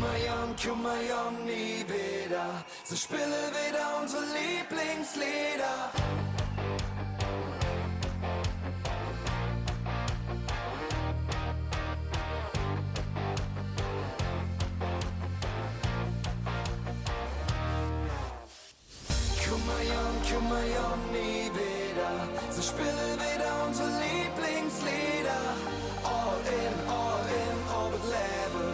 Kummer Jan, nie wieder. Sie spielen wieder unsere Lieblingslieder. Kummer Jan, nie wieder. Sie spielen wieder unsere Lieblingslieder. All in, all but level.